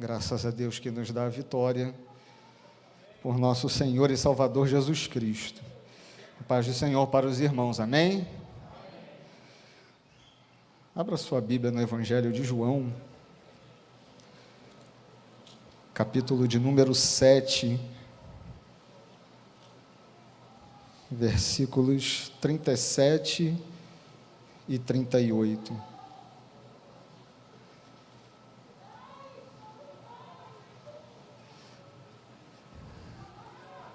Graças a Deus que nos dá a vitória por nosso Senhor e Salvador Jesus Cristo. A paz do Senhor para os irmãos, amém? Abra sua Bíblia no Evangelho de João, capítulo de número 7, versículos 37 e 38.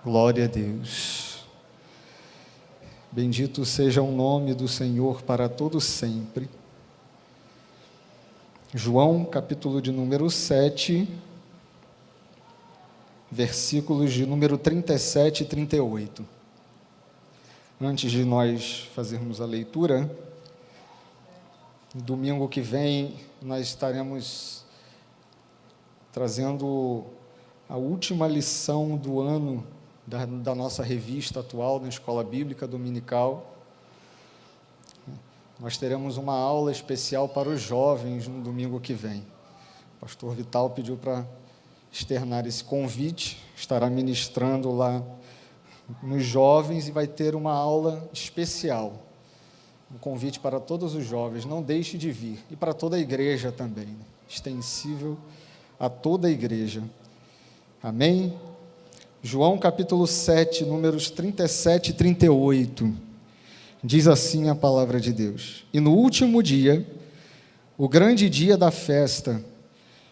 Glória a Deus. Bendito seja o nome do Senhor para todo sempre. João, capítulo de número 7, versículos de número 37 e 38. Antes de nós fazermos a leitura, no domingo que vem nós estaremos trazendo a última lição do ano da nossa revista atual na Escola Bíblica Dominical. Nós teremos uma aula especial para os jovens no domingo que vem. O pastor Vital pediu para externar esse convite, estará ministrando lá nos jovens e vai ter uma aula especial. Um convite para todos os jovens, não deixe de vir. E para toda a igreja também, extensível a toda a igreja. Amém? João capítulo 7, números 37 e 38, diz assim a palavra de Deus: E no último dia, o grande dia da festa,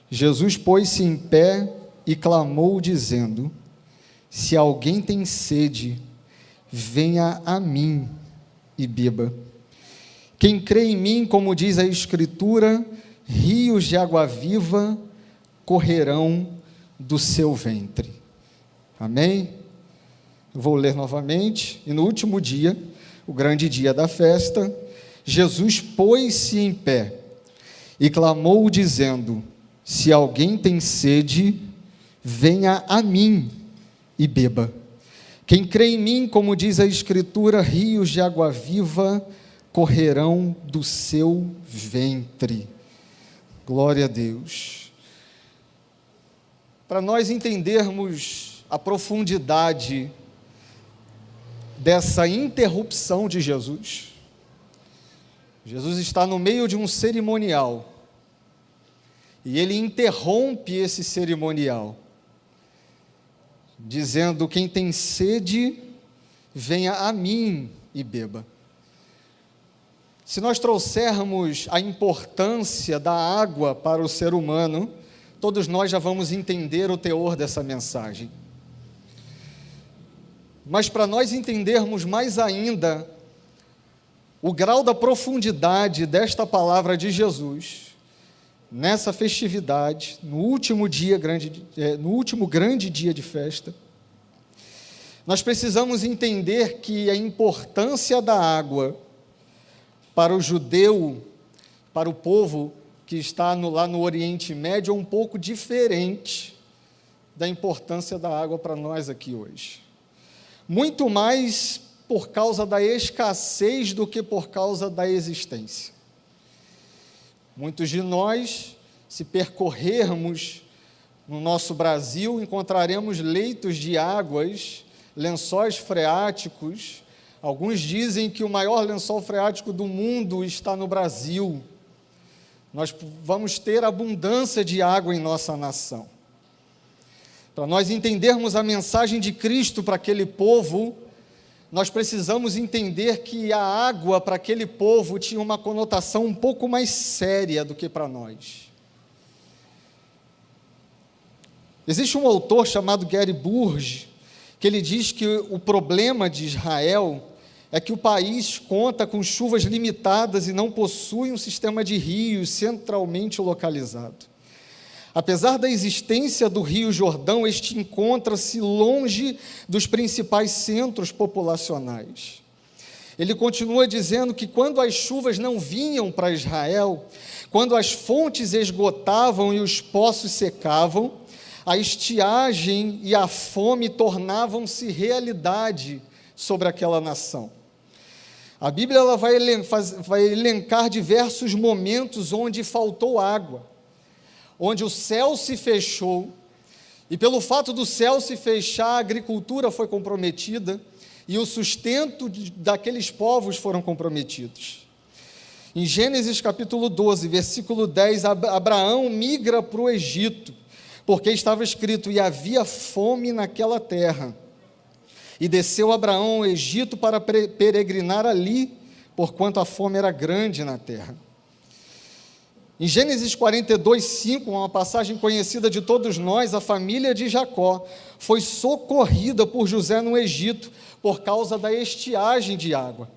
Jesus pôs-se em pé e clamou, dizendo: Se alguém tem sede, venha a mim e beba. Quem crê em mim, como diz a Escritura, rios de água viva correrão do seu ventre. Amém? Eu vou ler novamente. E no último dia, o grande dia da festa, Jesus pôs-se em pé e clamou, dizendo: Se alguém tem sede, venha a mim e beba. Quem crê em mim, como diz a Escritura, rios de água viva correrão do seu ventre. Glória a Deus. Para nós entendermos a profundidade dessa interrupção de Jesus. Jesus está no meio de um cerimonial e ele interrompe esse cerimonial, dizendo: Quem tem sede, venha a mim e beba. Se nós trouxermos a importância da água para o ser humano, todos nós já vamos entender o teor dessa mensagem. Mas para nós entendermos mais ainda o grau da profundidade desta palavra de Jesus, nessa festividade, no último grande dia de festa, nós precisamos entender que a importância da água para o judeu, para o povo que está lá no Oriente Médio, é um pouco diferente da importância da água para nós aqui hoje. Muito mais por causa da escassez do que por causa da existência. Muitos de nós, se percorrermos no nosso Brasil, encontraremos leitos de águas, lençóis freáticos. Alguns dizem que o maior lençol freático do mundo está no Brasil. Nós vamos ter abundância de água em nossa nação. Para nós entendermos a mensagem de Cristo para aquele povo, nós precisamos entender que a água para aquele povo tinha uma conotação um pouco mais séria do que para nós. Existe um autor chamado Gary Burge, que ele diz que o problema de Israel é que o país conta com chuvas limitadas e não possui um sistema de rios centralmente localizado. Apesar da existência do Rio Jordão, este encontra-se longe dos principais centros populacionais. Ele continua dizendo que quando as chuvas não vinham para Israel, quando as fontes esgotavam e os poços secavam, a estiagem e a fome tornavam-se realidade sobre aquela nação. A Bíblia ela vai elencar diversos momentos onde faltou água, onde o céu se fechou, e pelo fato do céu se fechar, a agricultura foi comprometida, e o sustento daqueles povos foram comprometidos. Em Gênesis capítulo 12, versículo 10, Abraão migra para o Egito, porque estava escrito, e havia fome naquela terra. E desceu Abraão ao Egito para peregrinar ali, porquanto a fome era grande na terra. Em Gênesis 42, 5, uma passagem conhecida de todos nós, a família de Jacó foi socorrida por José no Egito por causa da estiagem de água.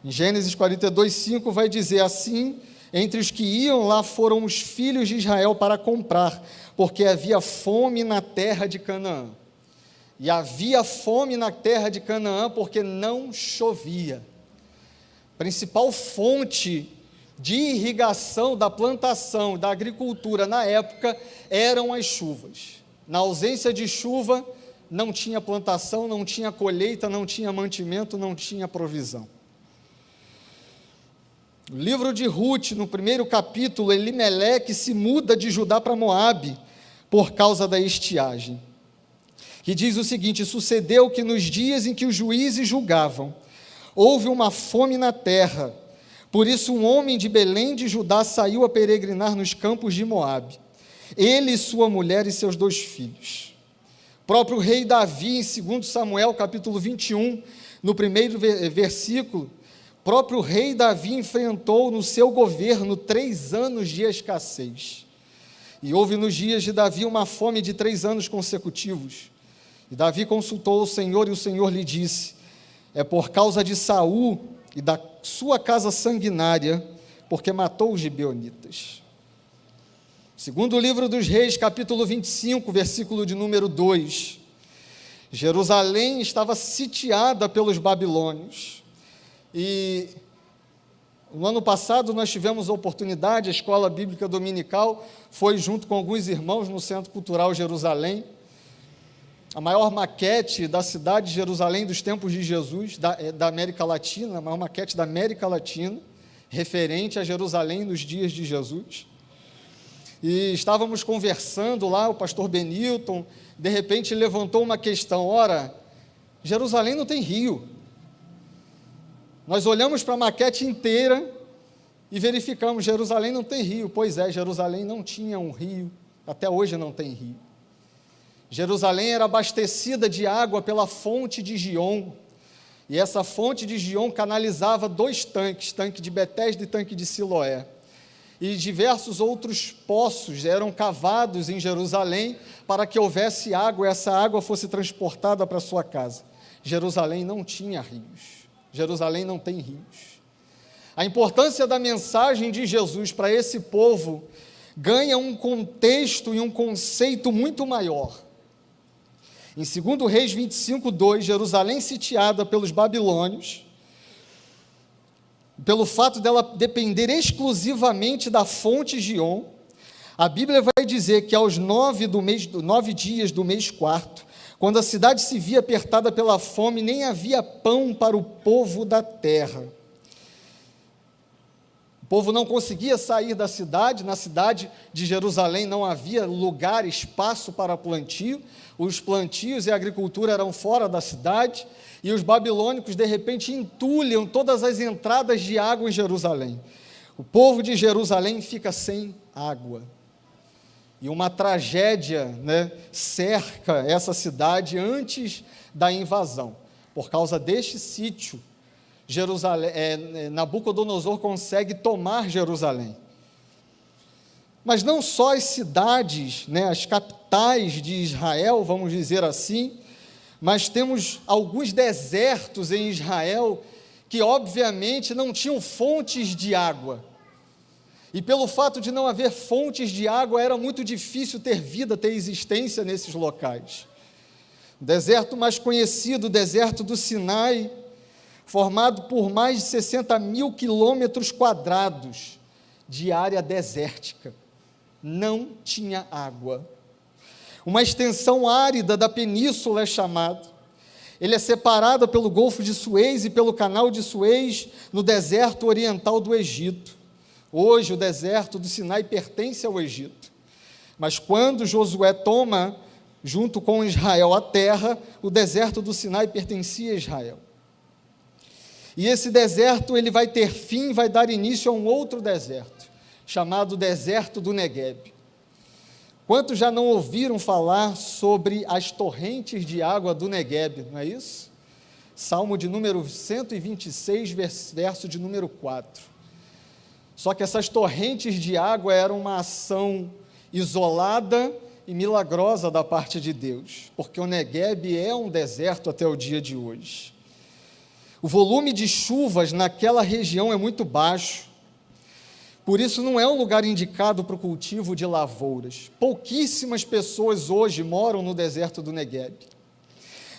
Em Gênesis 42, 5 vai dizer assim, entre os que iam lá foram os filhos de Israel para comprar, porque havia fome na terra de Canaã. E havia fome na terra de Canaã porque não chovia. Principal fonte de irrigação da plantação, da agricultura na época, eram as chuvas. Na ausência de chuva, não tinha plantação, não tinha colheita, não tinha mantimento, não tinha provisão. O livro de Ruth, no primeiro capítulo, Elimeleque se muda de Judá para Moabe por causa da estiagem. Que diz o seguinte, sucedeu que nos dias em que os juízes julgavam, houve uma fome na terra, por isso um homem de Belém de Judá saiu a peregrinar nos campos de Moabe, ele, sua mulher e seus 2 filhos. O próprio rei Davi, em 2 Samuel, capítulo 21, no primeiro versículo, próprio rei Davi enfrentou no seu governo 3 anos de escassez. E houve nos dias de Davi uma fome de 3 anos consecutivos. E Davi consultou o Senhor e o Senhor lhe disse, é por causa de Saul e da sua casa sanguinária, porque matou os gibeonitas. Segundo o livro dos Reis, capítulo 25, versículo de número 2, Jerusalém estava sitiada pelos babilônios. E no ano passado nós tivemos a oportunidade, a Escola Bíblica Dominical foi junto com alguns irmãos no Centro Cultural Jerusalém, a maior maquete da cidade de Jerusalém dos tempos de Jesus, da América Latina, a maior maquete da América Latina, referente a Jerusalém nos dias de Jesus. E estávamos conversando lá, o pastor Benilton, de repente levantou uma questão, ora, Jerusalém não tem rio. Nós olhamos para a maquete inteira e verificamos, Jerusalém não tem rio. Pois é, Jerusalém não tinha um rio, até hoje não tem rio. Jerusalém era abastecida de água pela fonte de Gion, e essa fonte de Gion canalizava 2 tanques, tanque de Betesda e tanque de Siloé. E diversos outros poços eram cavados em Jerusalém para que houvesse água e essa água fosse transportada para a sua casa. Jerusalém não tinha rios. Jerusalém não tem rios. A importância da mensagem de Jesus para esse povo ganha um contexto e um conceito muito maior. Em 2 Reis 25, 2, Jerusalém sitiada pelos babilônios, pelo fato dela depender exclusivamente da fonte Gion, a Bíblia vai dizer que aos 9 dias do mês 4, quando a cidade se via apertada pela fome, nem havia pão para o povo da terra. O povo não conseguia sair da cidade, na cidade de Jerusalém não havia lugar, espaço para plantio, os plantios e a agricultura eram fora da cidade, e os babilônicos, de repente, entulham todas as entradas de água em Jerusalém. O povo de Jerusalém fica sem água. E uma tragédia, cerca essa cidade antes da invasão. Por causa deste sítio, Nabucodonosor consegue tomar Jerusalém. Mas não só as cidades, as capitais de Israel, vamos dizer assim, mas temos alguns desertos em Israel que, obviamente, não tinham fontes de água. E pelo fato de não haver fontes de água, era muito difícil ter vida, ter existência nesses locais. O deserto mais conhecido, o deserto do Sinai, formado por mais de 60 mil quilômetros quadrados de área desértica. Não tinha água. Uma extensão árida da península é chamado. Ele é separado pelo Golfo de Suez e pelo Canal de Suez no deserto oriental do Egito. Hoje, o deserto do Sinai pertence ao Egito. Mas quando Josué toma, junto com Israel, a terra, o deserto do Sinai pertencia a Israel. E esse deserto ele vai ter fim, vai dar início a um outro deserto, chamado deserto do Negueb. Quantos já não ouviram falar sobre as torrentes de água do Negueb, não é isso? Salmo de número 126, verso de número 4. Só que essas torrentes de água eram uma ação isolada e milagrosa da parte de Deus, porque o Negueb é um deserto até o dia de hoje. O volume de chuvas naquela região é muito baixo, por isso não é um lugar indicado para o cultivo de lavouras. Pouquíssimas pessoas hoje moram no deserto do Negueb.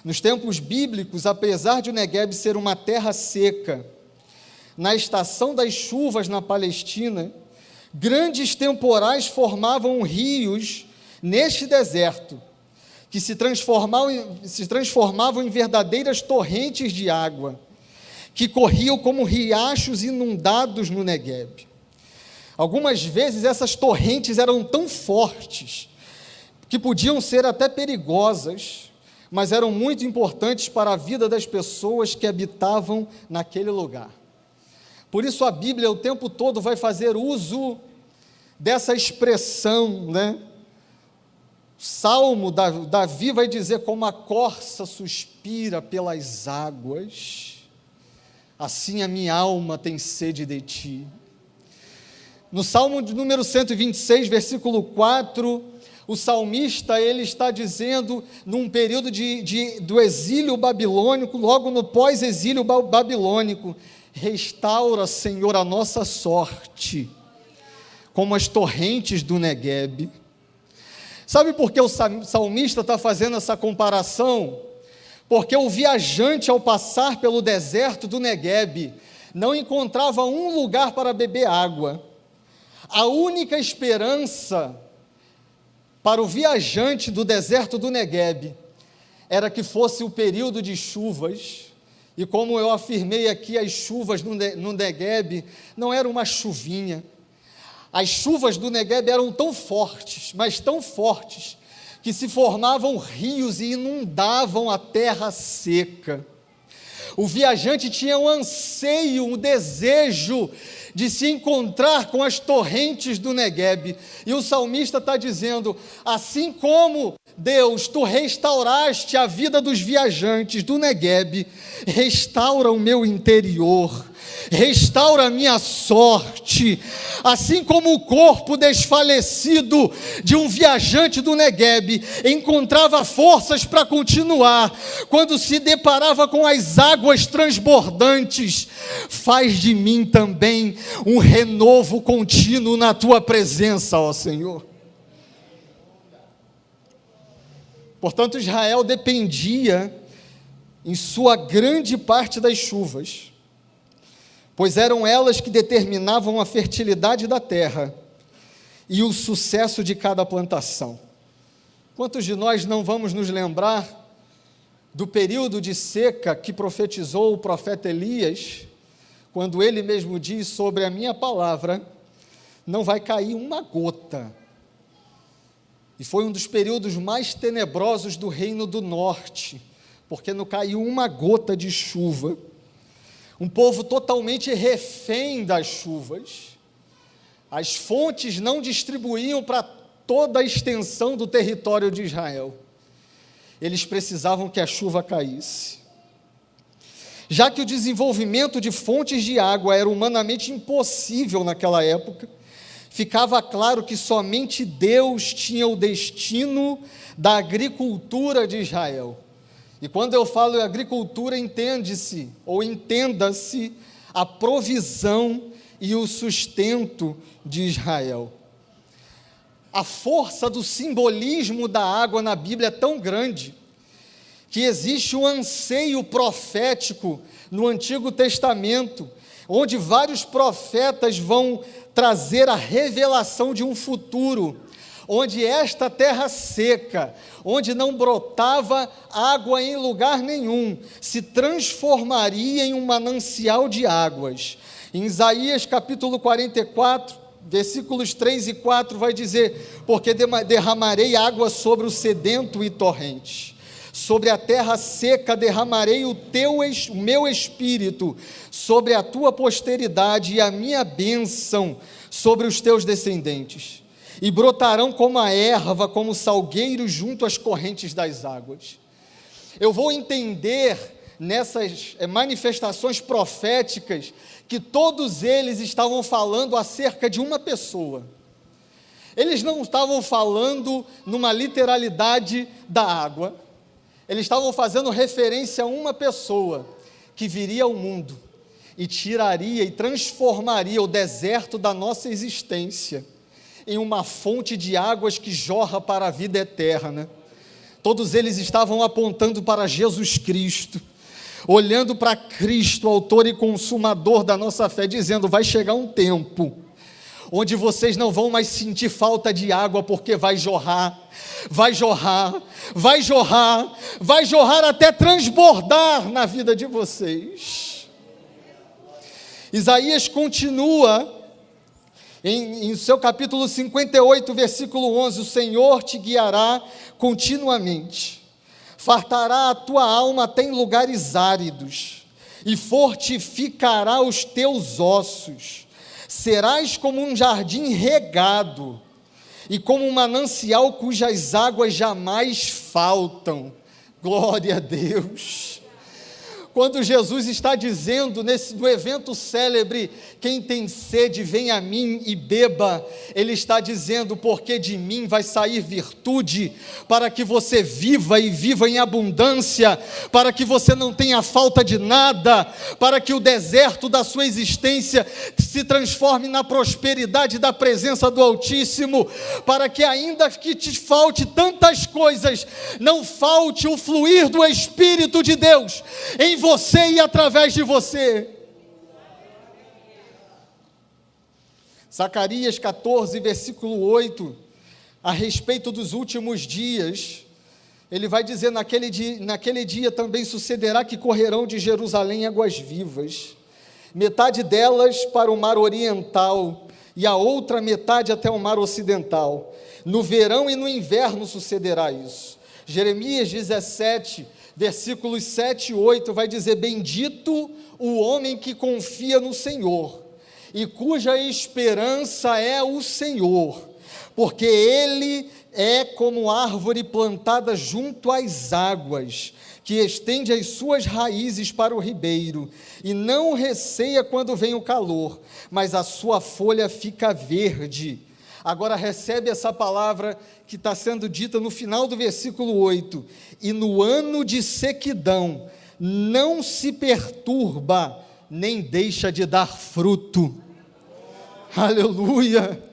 Nos tempos bíblicos, apesar de o Negueb ser uma terra seca, na estação das chuvas na Palestina, grandes temporais formavam rios neste deserto, que se transformavam em verdadeiras torrentes de água, que corriam como riachos inundados no Negueb. Algumas vezes essas torrentes eram tão fortes que podiam ser até perigosas, mas eram muito importantes para a vida das pessoas que habitavam naquele lugar. Por isso a Bíblia o tempo todo vai fazer uso dessa expressão, né? Salmo, Davi vai dizer: como a corça suspira pelas águas, assim a minha alma tem sede de ti. No Salmo de número 126, versículo 4, o salmista ele está dizendo, num período do exílio babilônico, logo no pós-exílio babilônico: restaura, Senhor, a nossa sorte, como as torrentes do Negueb. Sabe por que o salmista está fazendo essa comparação? Porque o viajante, ao passar pelo deserto do Negueb, não encontrava um lugar para beber água. A única esperança para o viajante do deserto do Negueb era que fosse o período de chuvas, e como eu afirmei aqui, as chuvas no Negueb não eram uma chuvinha. As chuvas do Negueb eram tão fortes, mas tão fortes, que se formavam rios e inundavam a terra seca. O viajante tinha um anseio, um desejo de se encontrar com as torrentes do Negueb, e o salmista está dizendo: assim como Deus, tu restauraste a vida dos viajantes do Negueb, restaura o meu interior, restaura a minha sorte. Assim como o corpo desfalecido de um viajante do Negueb encontrava forças para continuar quando se deparava com as águas transbordantes, faz de mim também um renovo contínuo na tua presença, ó Senhor. Portanto, Israel dependia em sua grande parte das chuvas, pois eram elas que determinavam a fertilidade da terra e o sucesso de cada plantação. Quantos de nós não vamos nos lembrar do período de seca que profetizou o profeta Elias, quando ele mesmo diz: sobre a minha palavra não vai cair uma gota. E foi um dos períodos mais tenebrosos do Reino do Norte, porque não caiu uma gota de chuva. Um povo totalmente refém das chuvas. As fontes não distribuíam para toda a extensão do território de Israel. Eles precisavam que a chuva caísse. Já que o desenvolvimento de fontes de água era humanamente impossível naquela época, ficava claro que somente Deus tinha o destino da agricultura de Israel. E quando eu falo em agricultura, entende-se, ou entenda-se, a provisão e o sustento de Israel. A força do simbolismo da água na Bíblia é tão grande, que existe um anseio profético no Antigo Testamento, onde vários profetas vão trazer a revelação de um futuro, onde esta terra seca, onde não brotava água em lugar nenhum, se transformaria em um manancial de águas. Em Isaías capítulo 44, versículos 3 e 4 vai dizer: porque derramarei água sobre o sedento e torrentes, sobre a terra seca derramarei o meu espírito, sobre a tua posteridade e a minha bênção sobre os teus descendentes, e brotarão como a erva, como salgueiros junto às correntes das águas. Eu vou entender nessas manifestações proféticas que todos eles estavam falando acerca de uma pessoa. Eles não estavam falando numa literalidade da água, eles estavam fazendo referência a uma pessoa que viria ao mundo e tiraria e transformaria o deserto da nossa existência em uma fonte de águas que jorra para a vida eterna. Todos eles estavam apontando para Jesus Cristo, olhando para Cristo, autor e consumador da nossa fé, dizendo: vai chegar um tempo onde vocês não vão mais sentir falta de água, porque vai jorrar, vai jorrar, vai jorrar, vai jorrar até transbordar na vida de vocês. Isaías continua em seu capítulo 58, versículo 11: o Senhor te guiará continuamente, fartará a tua alma até em lugares áridos, e fortificará os teus ossos. Serás como um jardim regado, e como um manancial cujas águas jamais faltam. Glória a Deus. Quando Jesus está dizendo no evento célebre: quem tem sede, vem a mim e beba, Ele está dizendo: porque de mim vai sair virtude, para que você viva e viva em abundância, para que você não tenha falta de nada, para que o deserto da sua existência se transforme na prosperidade da presença do Altíssimo, para que ainda que te falte tantas coisas, não falte o fluir do Espírito de Deus em você e através de você. Zacarias 14, versículo 8, a respeito dos últimos dias, ele vai dizer: naquele dia também sucederá que correrão de Jerusalém águas vivas, metade delas para o mar oriental, e a outra metade até o mar ocidental. No verão e no inverno sucederá isso. Jeremias 17, versículos 7 e 8 vai dizer: bendito o homem que confia no Senhor, e cuja esperança é o Senhor, porque ele é como árvore plantada junto às águas, que estende as suas raízes para o ribeiro, e não receia quando vem o calor, mas a sua folha fica verde. Agora recebe essa palavra que está sendo dita no final do versículo 8: e no ano de sequidão não se perturba, nem deixa de dar fruto. Aleluia!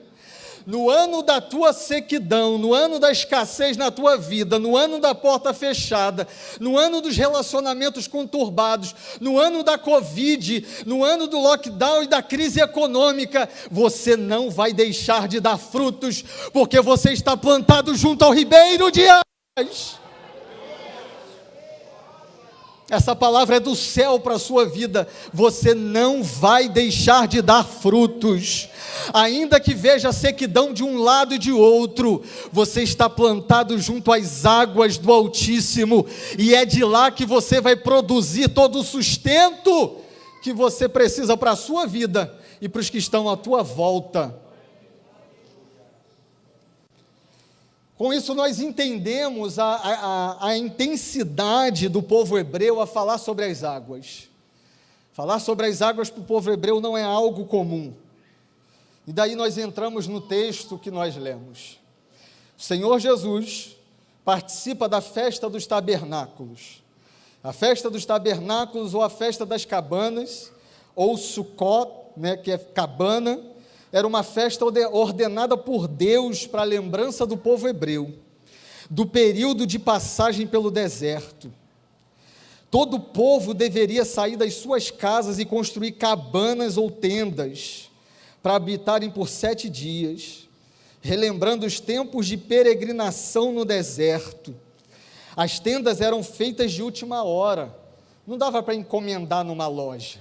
No ano da tua sequidão, no ano da escassez na tua vida, no ano da porta fechada, no ano dos relacionamentos conturbados, no ano da Covid, no ano do lockdown e da crise econômica, você não vai deixar de dar frutos, porque você está plantado junto ao ribeiro de águas. Essa palavra é do céu para a sua vida. Você não vai deixar de dar frutos, ainda que veja sequidão de um lado e de outro. Você está plantado junto às águas do Altíssimo, e é de lá que você vai produzir todo o sustento que você precisa para a sua vida e para os que estão à tua volta. Com isso nós entendemos a intensidade do povo hebreu a falar sobre as águas. Falar sobre as águas para o povo hebreu não é algo comum. E daí nós entramos no texto que nós lemos. O Senhor Jesus participa da festa dos tabernáculos. A festa dos tabernáculos, ou a festa das cabanas, ou Sukkot, que é cabana, era uma festa ordenada por Deus para a lembrança do povo hebreu, do período de passagem pelo deserto. Todo o povo deveria sair das suas casas e construir cabanas ou tendas para habitarem por 7 dias, relembrando os tempos de peregrinação no deserto. As tendas eram feitas de última hora, não dava para encomendar numa loja.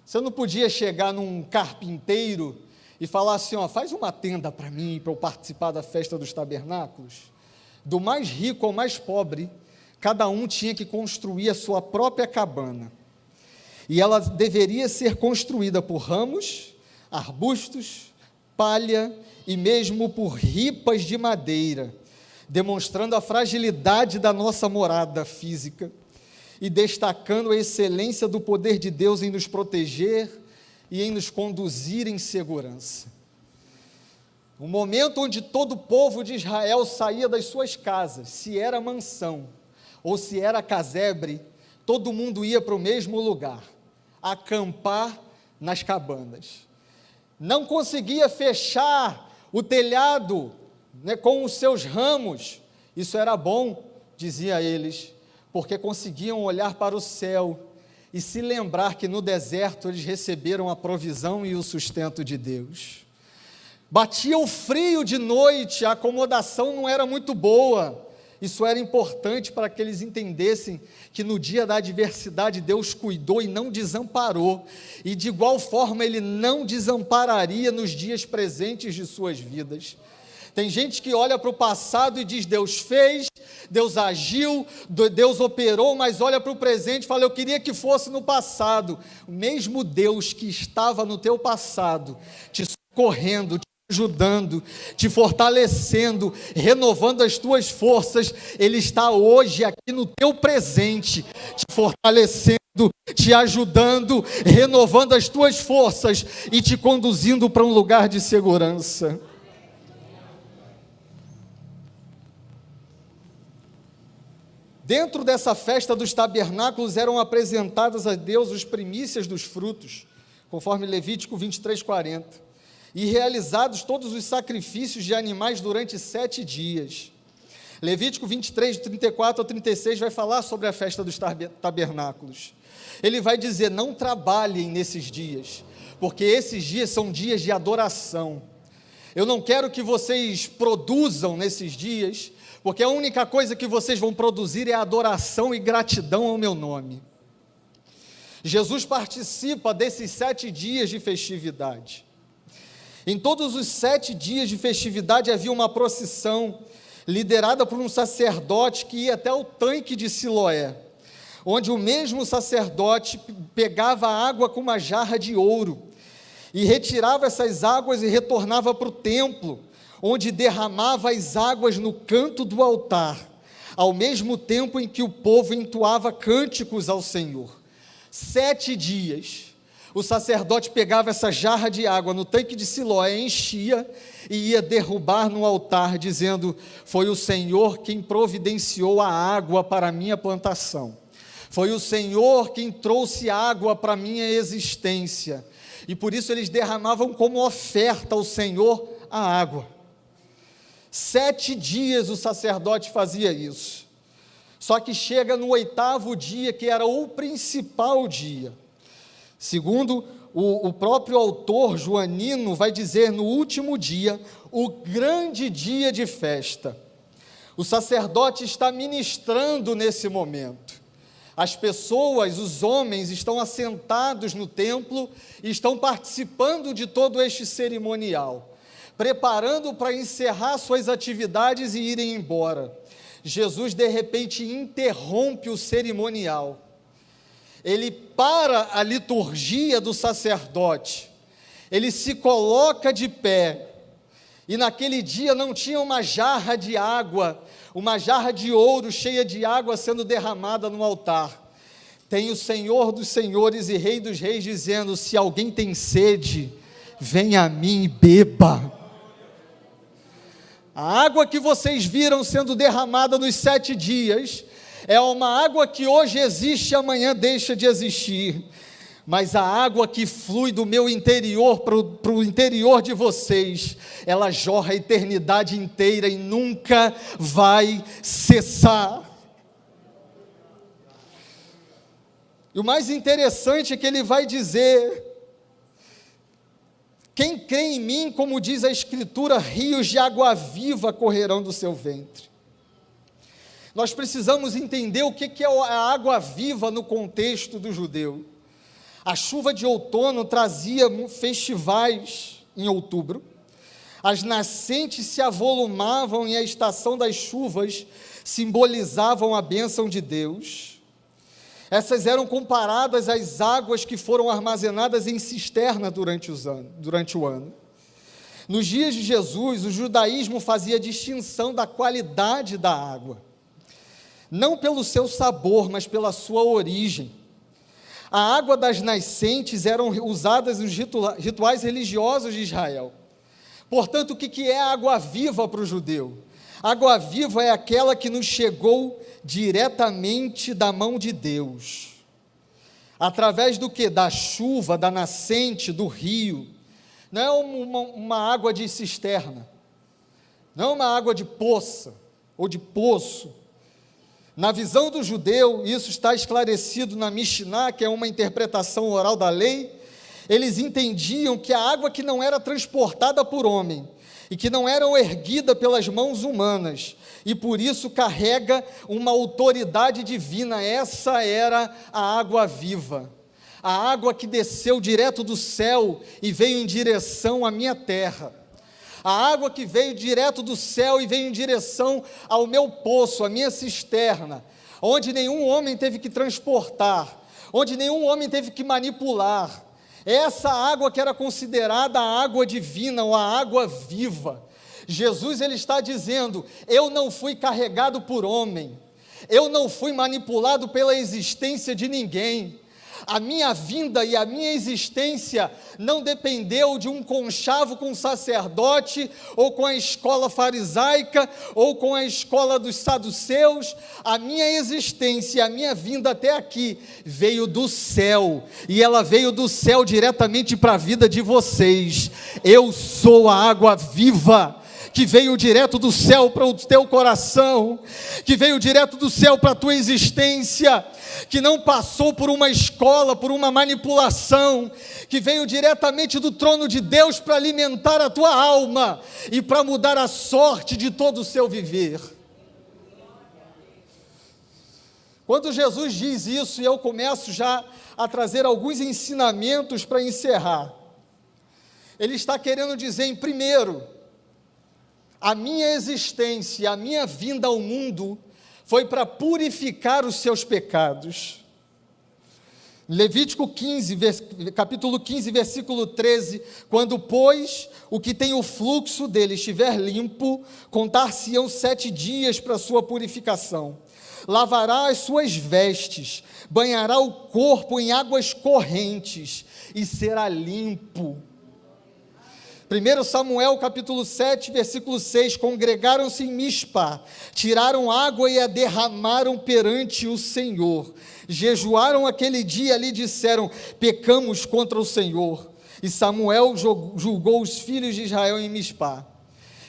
Você não podia chegar num carpinteiro e falar assim, ó, faz uma tenda para mim, para eu participar da festa dos tabernáculos, do mais rico ao mais pobre, cada um tinha que construir a sua própria cabana, e ela deveria ser construída por ramos, arbustos, palha e mesmo por ripas de madeira, demonstrando a fragilidade da nossa morada física e destacando a excelência do poder de Deus em nos proteger e em nos conduzir em segurança. O momento onde todo o povo de Israel saía das suas casas, se era mansão ou se era casebre, todo mundo ia para o mesmo lugar, acampar nas cabanas. Não conseguia fechar o telhado, né, com os seus ramos, isso era bom, dizia eles, porque conseguiam olhar para o céu e se lembrar que no deserto eles receberam a provisão e o sustento de Deus. Batia o frio de noite, a acomodação não era muito boa, isso era importante para que eles entendessem que no dia da adversidade Deus cuidou e não desamparou, e de igual forma Ele não desampararia nos dias presentes de suas vidas. Tem gente que olha para o passado e diz, Deus fez, Deus agiu, Deus operou, mas olha para o presente e fala, eu queria que fosse no passado. O mesmo Deus que estava no teu passado, te socorrendo, te ajudando, te fortalecendo, renovando as tuas forças, Ele está hoje aqui no teu presente, te fortalecendo, te ajudando, renovando as tuas forças e te conduzindo para um lugar de segurança. Dentro dessa festa dos tabernáculos eram apresentadas a Deus os primícias dos frutos, conforme Levítico 23:40, e realizados todos os sacrifícios de animais durante 7 dias. Levítico 23, 34 a 36 vai falar sobre a festa dos tabernáculos. Ele vai dizer, não trabalhem nesses dias, porque esses dias são dias de adoração. Eu não quero que vocês produzam nesses dias, porque a única coisa que vocês vão produzir é adoração e gratidão ao meu nome. Jesus participa desses 7 dias de festividade. Em todos os 7 dias de festividade havia uma procissão, liderada por um sacerdote que ia até o tanque de Siloé, onde o mesmo sacerdote pegava a água com uma jarra de ouro, e retirava essas águas e retornava para o templo, onde derramava as águas no canto do altar, ao mesmo tempo em que o povo entoava cânticos ao Senhor. 7 dias, o sacerdote pegava essa jarra de água no tanque de Siloé, enchia e ia derrubar no altar, dizendo, foi o Senhor quem providenciou a água para a minha plantação, foi o Senhor quem trouxe água para a minha existência, e por isso eles derramavam como oferta ao Senhor a água. 7 dias o sacerdote fazia isso, só que chega no 8º dia, que era o principal dia. Segundo o próprio autor joanino vai dizer, no último dia, o grande dia de festa. O sacerdote está ministrando nesse momento. As pessoas, os homens, estão assentados no templo e estão participando de todo este cerimonial, preparando para encerrar suas atividades e irem embora. Jesus, de repente, interrompe o cerimonial. Ele para a liturgia do sacerdote, ele se coloca de pé, e naquele dia não tinha uma jarra de água, uma jarra de ouro cheia de água sendo derramada no altar. Tem o Senhor dos senhores e Rei dos reis dizendo, se alguém tem sede, venha a mim e beba. A água que vocês viram sendo derramada nos 7 dias, é uma água que hoje existe e amanhã deixa de existir, mas a água que flui do meu interior para o interior de vocês, ela jorra a eternidade inteira e nunca vai cessar. E o mais interessante é que ele vai dizer, quem crê em mim, como diz a Escritura, rios de água viva correrão do seu ventre. Nós precisamos entender o que é a água viva no contexto do judeu. A chuva de outono trazia festivais em outubro, as nascentes se avolumavam e a estação das chuvas simbolizavam a bênção de Deus. Essas eram comparadas às águas que foram armazenadas em cisterna durante o ano. Nos dias de Jesus, o judaísmo fazia distinção da qualidade da água, não pelo seu sabor, mas pela sua origem. A água das nascentes eram usadas nos rituais religiosos de Israel. Portanto, o que é água viva para o judeu? Água viva é aquela que nos chegou diretamente da mão de Deus. Através do que? Da chuva, da nascente, do rio. Não é uma água de cisterna, não é uma água de poça ou de poço. Na visão do judeu, isso está esclarecido na Mishnah, que é uma interpretação oral da lei. Eles entendiam que a água que não era transportada por homem e que não era erguida pelas mãos humanas, e por isso carrega uma autoridade divina, essa era a água viva. A água que desceu direto do céu e veio em direção à minha terra. A água que veio direto do céu e veio em direção ao meu poço, à minha cisterna, onde nenhum homem teve que transportar, onde nenhum homem teve que manipular. Essa água que era considerada a água divina, ou a água viva. Jesus, ele está dizendo: eu não fui carregado por homem, eu não fui manipulado pela existência de ninguém. A minha vinda e a minha existência não dependeu de um conchavo com sacerdote, ou com a escola farisaica, ou com a escola dos saduceus. A minha existência, a minha vinda até aqui, veio do céu, e ela veio do céu diretamente para a vida de vocês. Eu sou a água viva, que veio direto do céu para o teu coração, que veio direto do céu para a tua existência, que não passou por uma escola, por uma manipulação, que veio diretamente do trono de Deus para alimentar a tua alma e para mudar a sorte de todo o seu viver. Quando Jesus diz isso, e eu começo já a trazer alguns ensinamentos para encerrar, ele está querendo dizer, em primeiro, a minha existência, a minha vinda ao mundo foi para purificar os seus pecados. Levítico 15, capítulo 15, versículo 13, quando, pois, o que tem o fluxo dele estiver limpo, contar-se-ão 7 dias para sua purificação. Lavará as suas vestes, banhará o corpo em águas correntes e será limpo. 1 Samuel capítulo 7, versículo 6, congregaram-se em Mispá, tiraram água e a derramaram perante o Senhor, jejuaram aquele dia ali e disseram: pecamos contra o Senhor. E Samuel julgou os filhos de Israel em Mispá.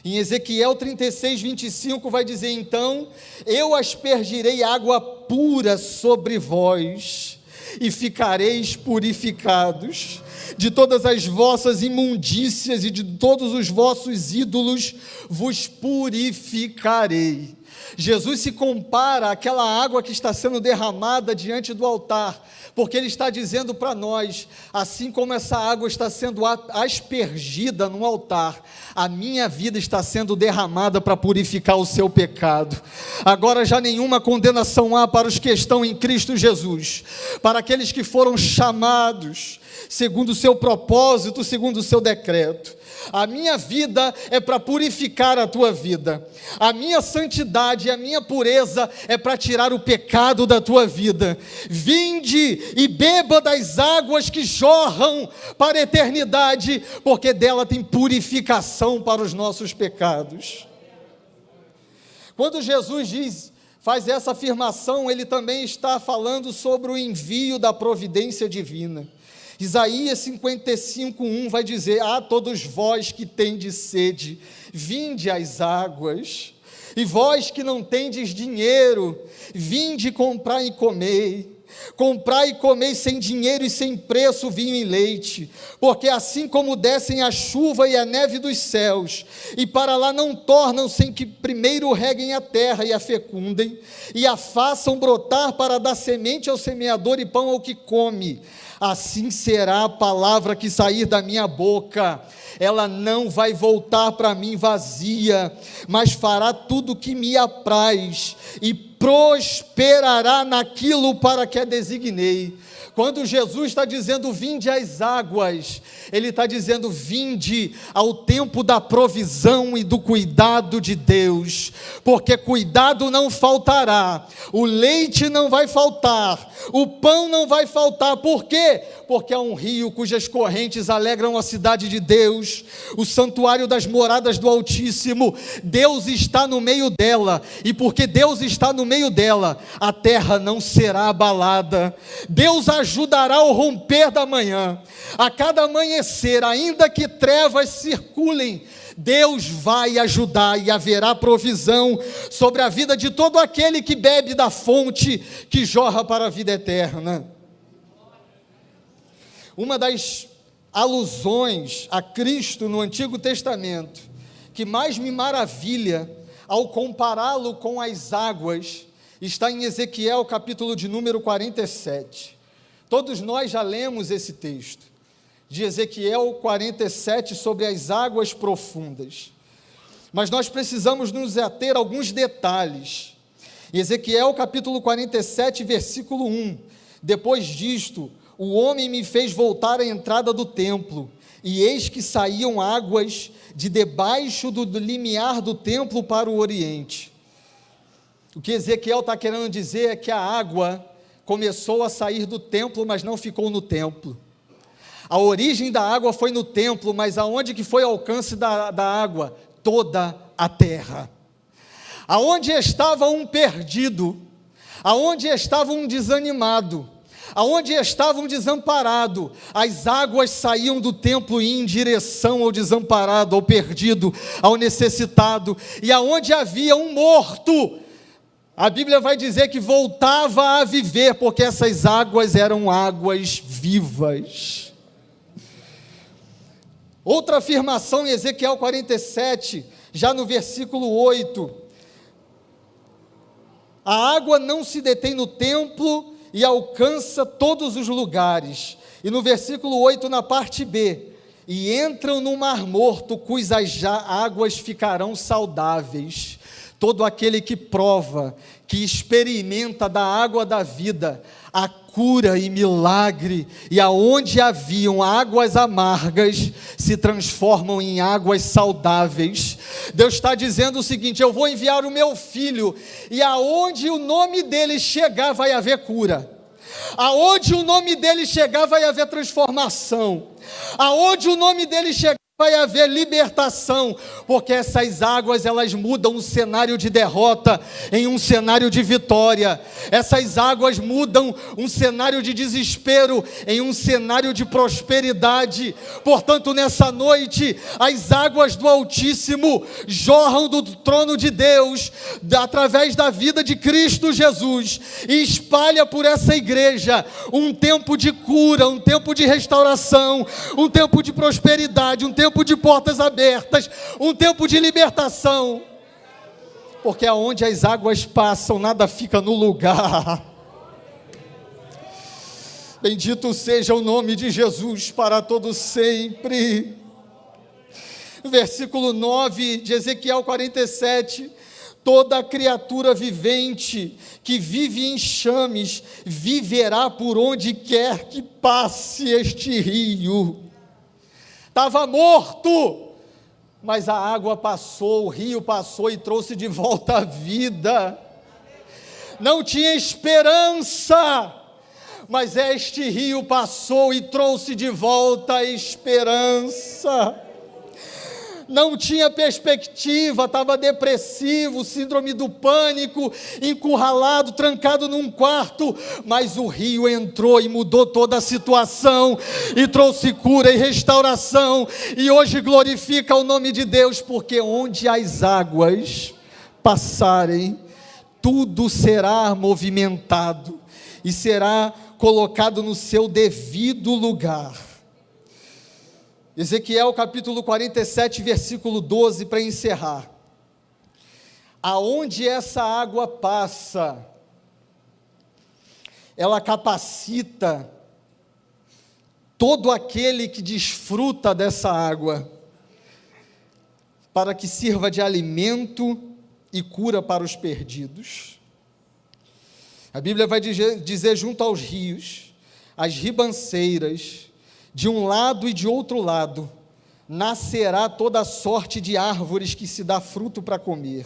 Em Ezequiel 36, 25 vai dizer: então eu aspergirei água pura sobre vós, e ficareis purificados. De todas as vossas imundícias e de todos os vossos ídolos vos purificarei. Jesus se compara àquela água que está sendo derramada diante do altar, porque ele está dizendo para nós, assim como essa água está sendo aspergida no altar, a minha vida está sendo derramada para purificar o seu pecado. Agora já nenhuma condenação há para os que estão em Cristo Jesus, para aqueles que foram chamados segundo o seu propósito, segundo o seu decreto. A minha vida é para purificar a tua vida. A minha santidade e a minha pureza é para tirar o pecado da tua vida. Vinde e beba das águas que jorram para a eternidade, porque dela tem purificação para os nossos pecados. Quando Jesus faz essa afirmação, ele também está falando sobre o envio da providência divina. Isaías 55:1 vai dizer: todos vós que tendes sede, vinde às águas, e vós que não tendes dinheiro, vinde comprar e comei. Comprai e comei sem dinheiro e sem preço vinho e leite, porque assim como descem a chuva e a neve dos céus, e para lá não tornam sem que primeiro reguem a terra e a fecundem, e a façam brotar para dar semente ao semeador e pão ao que come, assim será a palavra que sair da minha boca. Ela não vai voltar para mim vazia, mas fará tudo o que me apraz e prosperará naquilo para que a designei. Quando Jesus está dizendo vinde às águas, Ele está dizendo vinde ao tempo da provisão e do cuidado de Deus, porque cuidado não faltará, o leite não vai faltar, o pão não vai faltar. Por quê? Porque há um rio cujas correntes alegram a cidade de Deus, o santuário das moradas do Altíssimo. Deus está no meio dela, e porque Deus está no meio dela, a terra não será abalada. Deus ajudará ao romper da manhã, a cada amanhecer, ainda que trevas circulem, Deus vai ajudar e haverá provisão sobre a vida de todo aquele que bebe da fonte que jorra para a vida eterna. Uma das alusões a Cristo no Antigo Testamento que mais me maravilha ao compará-lo com as águas está em Ezequiel, capítulo de número 47. Todos nós já lemos esse texto de Ezequiel 47 sobre as águas profundas, mas nós precisamos nos ater a alguns detalhes. Ezequiel capítulo 47, versículo 1: depois disto, o homem me fez voltar à entrada do templo, e eis que saíam águas de debaixo do limiar do templo para o oriente. O que Ezequiel está querendo dizer é que a água começou a sair do templo, mas não ficou no templo. A origem da água foi no templo, mas aonde que foi o alcance da água? Toda a terra. Aonde estava um perdido, aonde estava um desanimado, aonde estava um desamparado, as águas saíam do templo e iam em direção ao desamparado, ao perdido, ao necessitado. E aonde havia um morto, a Bíblia vai dizer que voltava a viver, porque essas águas eram águas vivas. Outra afirmação em Ezequiel 47, já no versículo 8: a água não se detém no templo e alcança todos os lugares. E no versículo 8, na parte B: e entram no mar morto, cujas águas ficarão saudáveis. Todo aquele que prova, que experimenta da água da vida, a cura e milagre, e aonde haviam águas amargas, se transformam em águas saudáveis. Deus está dizendo o seguinte: eu vou enviar o meu filho, e aonde o nome dele chegar vai haver cura, aonde o nome dele chegar vai haver transformação, aonde o nome dele chegar vai haver libertação, porque essas águas, elas mudam um cenário de derrota em um cenário de vitória. Essas águas mudam um cenário de desespero em um cenário de prosperidade. Portanto, nessa noite, as águas do Altíssimo jorram do trono de Deus, através da vida de Cristo Jesus, e espalha por essa igreja um tempo de cura, um tempo de restauração, um tempo de prosperidade, um tempo de portas abertas, um tempo de libertação, porque aonde as águas passam, nada fica no lugar. Bendito seja o nome de Jesus para todo sempre. Versículo 9 de Ezequiel 47: toda criatura vivente que vive em chames viverá por onde quer que passe este rio. Estava morto, mas a água passou, o rio passou e trouxe de volta a vida. Não tinha esperança, mas este rio passou e trouxe de volta a esperança. Não tinha perspectiva, estava depressivo, síndrome do pânico, encurralado, trancado num quarto, mas o rio entrou e mudou toda a situação, e trouxe cura e restauração, e hoje glorifica o nome de Deus, porque onde as águas passarem, tudo será movimentado, e será colocado no seu devido lugar. Ezequiel capítulo 47, versículo 12, para encerrar: aonde essa água passa, ela capacita todo aquele que desfruta dessa água, para que sirva de alimento e cura para os perdidos. A Bíblia vai dizer junto aos rios, as ribanceiras, de um lado e de outro lado, nascerá toda sorte de árvores que se dá fruto para comer.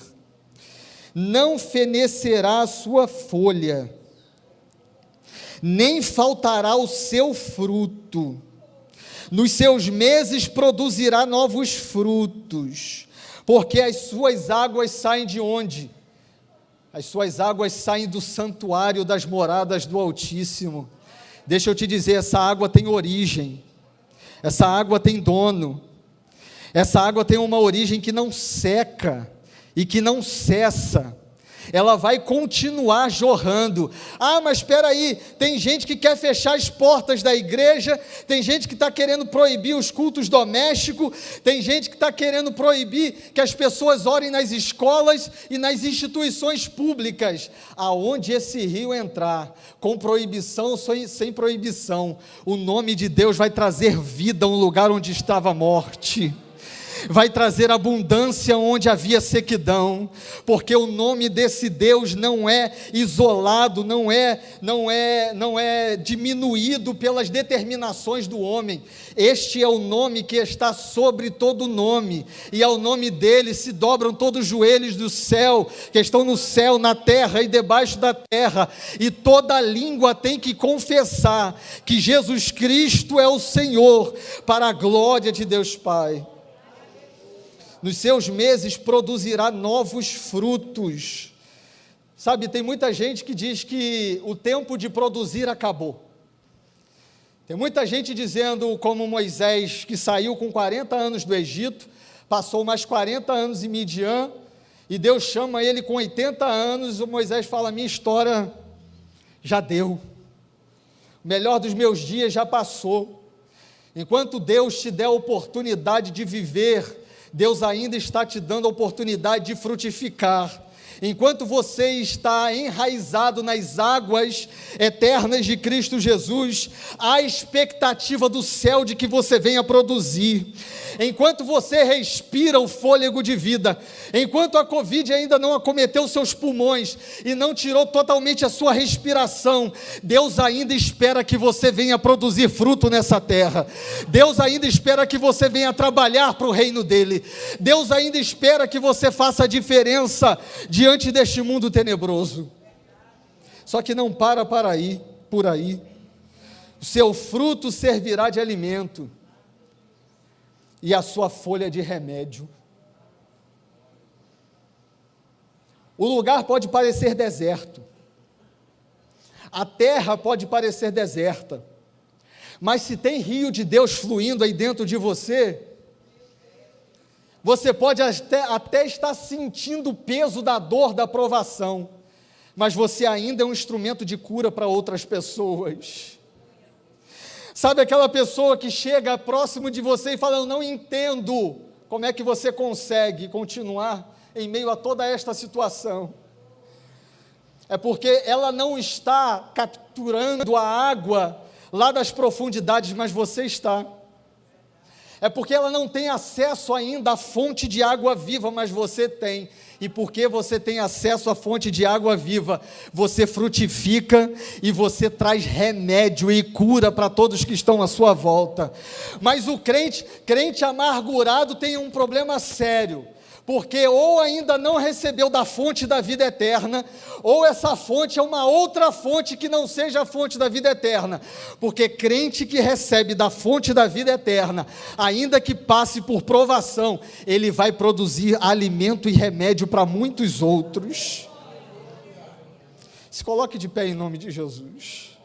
Não fenecerá a sua folha, nem faltará o seu fruto. Nos seus meses produzirá novos frutos, porque as suas águas saem de onde? As suas águas saem do santuário das moradas do Altíssimo. Deixa eu te dizer, essa água tem origem, essa água tem dono, essa água tem uma origem que não seca e que não cessa. Ela vai continuar jorrando. Ah, mas espera aí, tem gente que quer fechar as portas da igreja, tem gente que está querendo proibir os cultos domésticos, tem gente que está querendo proibir que as pessoas orem nas escolas e nas instituições públicas. Aonde esse rio entrar, com proibição ou sem proibição, o nome de Deus vai trazer vida a um lugar onde estava morte, vai trazer abundância onde havia sequidão, porque o nome desse Deus não é isolado, não é diminuído pelas determinações do homem. Este é o nome que está sobre todo nome, e ao nome dele se dobram todos os joelhos do céu, que estão no céu, na terra e debaixo da terra, e toda língua tem que confessar que Jesus Cristo é o Senhor, para a glória de Deus Pai. Nos seus meses produzirá novos frutos. Sabe, tem muita gente que diz que o tempo de produzir acabou. Tem muita gente dizendo, como Moisés, que saiu com 40 anos do Egito, passou mais 40 anos em Midian, e Deus chama ele com 80 anos, o Moisés fala, minha história já deu, o melhor dos meus dias já passou. Enquanto Deus te der a oportunidade de viver, Deus ainda está te dando a oportunidade de frutificar. Enquanto você está enraizado nas águas eternas de Cristo Jesus, há expectativa do céu de que você venha produzir. Enquanto você respira o fôlego de vida, enquanto a Covid ainda não acometeu seus pulmões e não tirou totalmente a sua respiração, Deus ainda espera que você venha produzir fruto nessa terra. Deus ainda espera que você venha trabalhar para o reino dele. Deus ainda espera que você faça a diferença diante deste mundo tenebroso. Só que não para por aí. O seu fruto servirá de alimento e a sua folha de remédio. O lugar pode parecer deserto, a terra pode parecer deserta, mas se tem rio de Deus fluindo aí dentro de você, você pode até estar sentindo o peso da dor, da provação, mas você ainda é um instrumento de cura para outras pessoas. Sabe aquela pessoa que chega próximo de você e fala, eu não entendo como é que você consegue continuar em meio a toda esta situação. É porque ela não está capturando a água lá das profundidades, mas você está. É porque ela não tem acesso ainda à fonte de água viva, mas você tem. E porque você tem acesso à fonte de água viva, você frutifica e você traz remédio e cura para todos que estão à sua volta. Mas o crente amargurado tem um problema sério, porque ou ainda não recebeu da fonte da vida eterna, ou essa fonte é uma outra fonte que não seja a fonte da vida eterna, porque crente que recebe da fonte da vida eterna, ainda que passe por provação, ele vai produzir alimento e remédio para muitos outros. Se coloque de pé em nome de Jesus.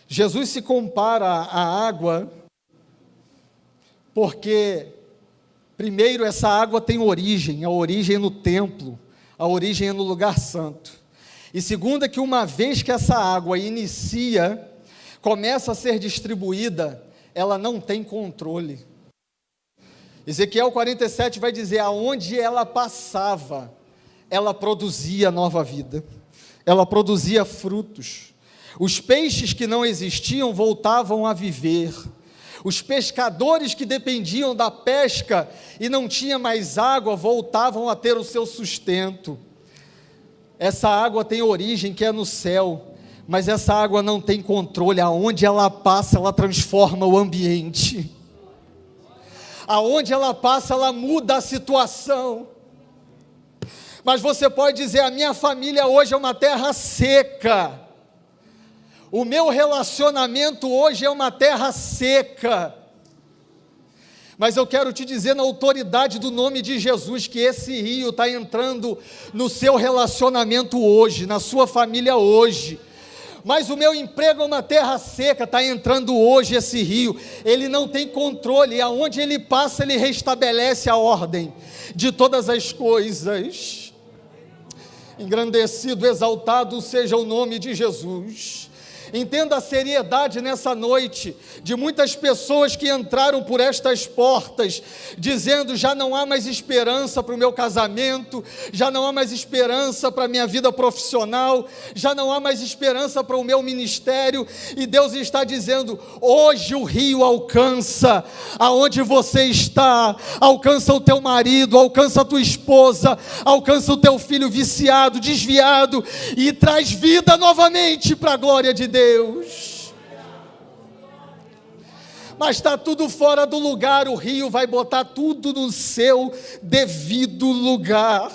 Jesus se compara à água, porque, primeiro, essa água tem origem, a origem é no templo, a origem é no lugar santo. E segunda, que uma vez que essa água inicia, começa a ser distribuída, ela não tem controle. Ezequiel 47 vai dizer, aonde ela passava, ela produzia nova vida, ela produzia frutos. Os peixes que não existiam voltavam a viver. Os pescadores que dependiam da pesca e não tinha mais água, voltavam a ter o seu sustento. Essa água tem origem que é no céu, mas essa água não tem controle. Aonde ela passa, ela transforma o ambiente. Aonde ela passa, ela muda a situação. Mas você pode dizer: a minha família hoje é uma terra seca. O meu relacionamento hoje é uma terra seca. Mas eu quero te dizer, na autoridade do nome de Jesus, que esse rio está entrando no seu relacionamento hoje, na sua família hoje. Mas o meu emprego é uma terra seca, está entrando hoje esse rio. Ele não tem controle, e aonde ele passa, ele restabelece a ordem de todas as coisas. Engrandecido, exaltado seja o nome de Jesus. Entenda a seriedade nessa noite de muitas pessoas que entraram por estas portas, dizendo: já não há mais esperança para o meu casamento, já não há mais esperança para a minha vida profissional, já não há mais esperança para o meu ministério, e Deus está dizendo: hoje o rio alcança aonde você está, alcança o teu marido, alcança a tua esposa, alcança o teu filho viciado, desviado, e traz vida novamente para a glória de Deus. Mas está tudo fora do lugar, o rio vai botar tudo no seu devido lugar.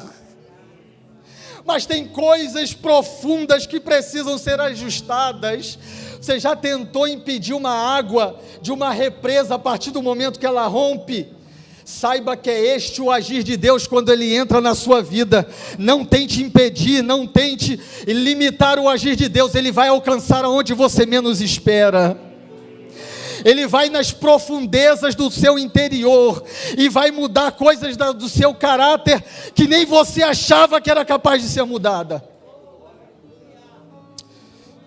Mas tem coisas profundas que precisam ser ajustadas. Você já tentou impedir uma água de uma represa a partir do momento que ela rompe? Saiba que é este o agir de Deus quando Ele entra na sua vida. Não tente impedir, não tente limitar o agir de Deus. Ele vai alcançar aonde você menos espera. Ele vai nas profundezas do seu interior e vai mudar coisas do seu caráter que nem você achava que era capaz de ser mudada.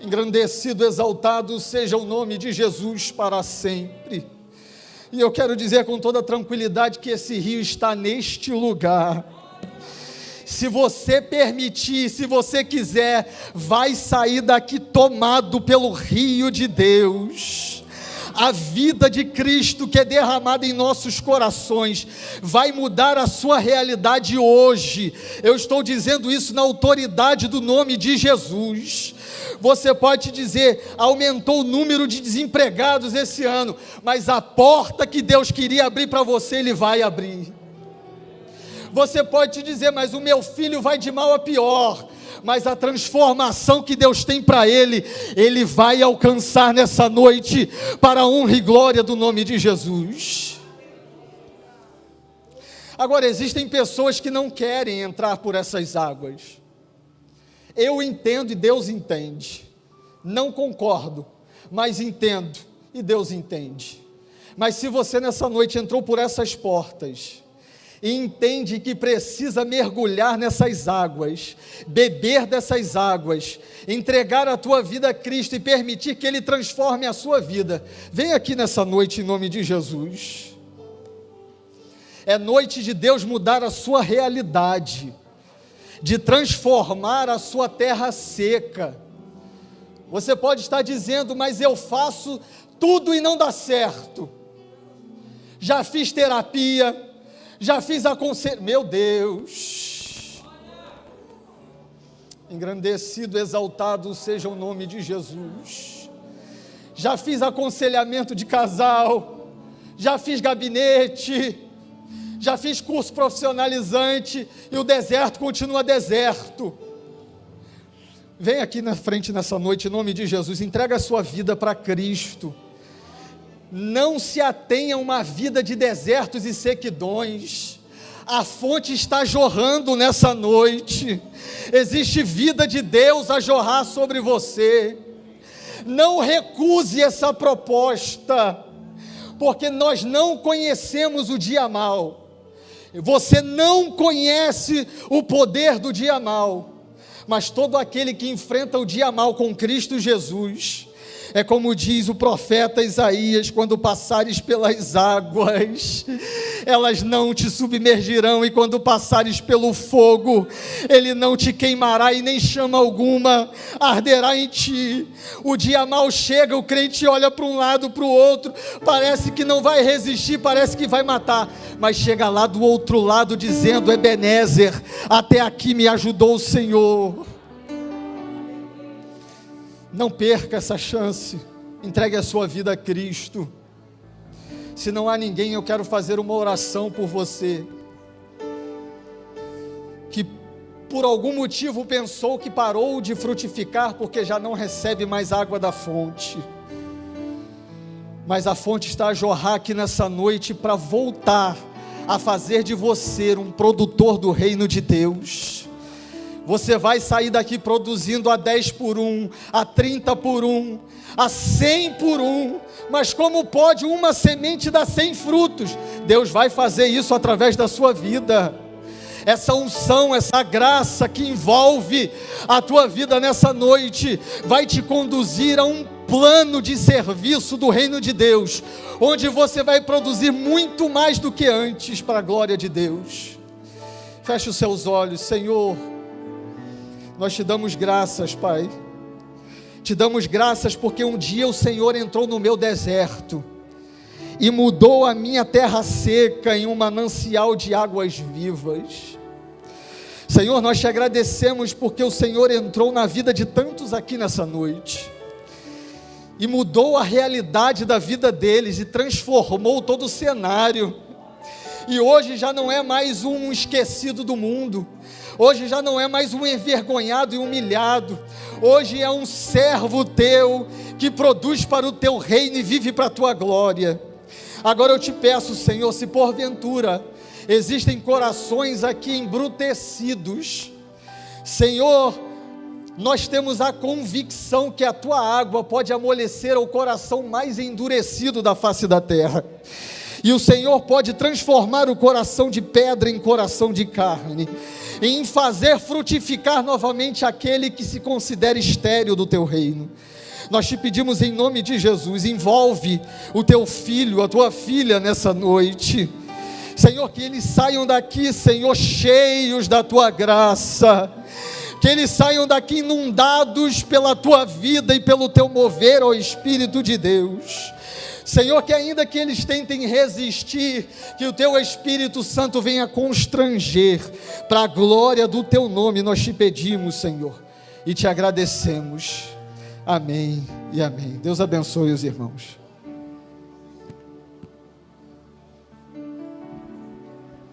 Engrandecido, exaltado seja o nome de Jesus para sempre. E eu quero dizer com toda tranquilidade que esse rio está neste lugar. Se você permitir, se você quiser, vai sair daqui tomado pelo rio de Deus. A vida de Cristo que é derramada em nossos corações vai mudar a sua realidade hoje. Eu estou dizendo isso na autoridade do nome de Jesus. Você pode dizer: aumentou o número de desempregados esse ano, mas a porta que Deus queria abrir para você, Ele vai abrir. Você pode dizer: mas o meu filho vai de mal a pior, mas a transformação que Deus tem para ele, Ele vai alcançar nessa noite, para a honra e glória do nome de Jesus. Agora, existem pessoas que não querem entrar por essas águas. Eu entendo e Deus entende. Não concordo, mas entendo e Deus entende. Mas se você nessa noite entrou por essas portas e entende que precisa mergulhar nessas águas, beber dessas águas, entregar a tua vida a Cristo e permitir que Ele transforme a sua vida, vem aqui nessa noite em nome de Jesus. É noite de Deus mudar a sua realidade, de transformar a sua terra seca. Você pode estar dizendo: mas eu faço tudo e não dá certo. Já fiz terapia, já fiz aconselhamento. Meu Deus! Engrandecido, exaltado seja o nome de Jesus. Já fiz aconselhamento de casal, já fiz gabinete, já fiz curso profissionalizante e o deserto continua deserto. Vem aqui na frente nessa noite, em nome de Jesus, entrega a sua vida para Cristo. Não se atenha a uma vida de desertos e sequidões. A fonte está jorrando nessa noite. Existe vida de Deus a jorrar sobre você. Não recuse essa proposta, porque nós não conhecemos o dia mau. Você não conhece o poder do dia mau, mas todo aquele que enfrenta o dia mau com Cristo Jesus, É como diz o profeta Isaías: quando passares pelas águas, elas não te submergirão, e quando passares pelo fogo, ele não te queimará, e nem chama alguma arderá em ti. O dia mal chega, o crente olha para um lado, para o outro, parece que não vai resistir, parece que vai matar, mas chega lá do outro lado dizendo: Ebenezer, até aqui me ajudou o Senhor. Não perca essa chance, entregue a sua vida a Cristo. Se não há ninguém, eu quero fazer uma oração por você, que por algum motivo pensou que parou de frutificar, porque já não recebe mais água da fonte, mas a fonte está a jorrar aqui nessa noite, para voltar a fazer de você um produtor do reino de Deus. Você vai sair daqui produzindo a 10 por 1, a 30 por 1, a 100 por 1, mas como pode uma semente dar 100 frutos? Deus vai fazer isso através da sua vida. Essa unção, essa graça que envolve a tua vida nessa noite, vai te conduzir a um plano de serviço do reino de Deus, onde você vai produzir muito mais do que antes, para a glória de Deus. Feche os seus olhos. Senhor, nós te damos graças, Pai. Te damos graças porque um dia o Senhor entrou no meu deserto e mudou a minha terra seca em um manancial de águas vivas. Senhor, nós te agradecemos porque o Senhor entrou na vida de tantos aqui nessa noite e mudou a realidade da vida deles e transformou todo o cenário. E hoje já não é mais um esquecido do mundo, hoje já não é mais um envergonhado e humilhado, hoje é um servo teu, que produz para o teu reino e vive para a tua glória. Agora eu te peço, Senhor, se porventura existem corações aqui embrutecidos, Senhor, nós temos a convicção que a tua água pode amolecer o coração mais endurecido da face da terra, e o Senhor pode transformar o coração de pedra em coração de carne, em fazer frutificar novamente aquele que se considera estéril do teu reino. Nós te pedimos em nome de Jesus, envolve o teu filho, a tua filha nessa noite, Senhor, que eles saiam daqui, Senhor, cheios da tua graça, que eles saiam daqui inundados pela tua vida e pelo teu mover, ó Espírito de Deus. Senhor, que ainda que eles tentem resistir, que o teu Espírito Santo venha constranger, para a glória do teu nome, nós te pedimos, Senhor, e te agradecemos. Amém e amém. Deus abençoe os irmãos.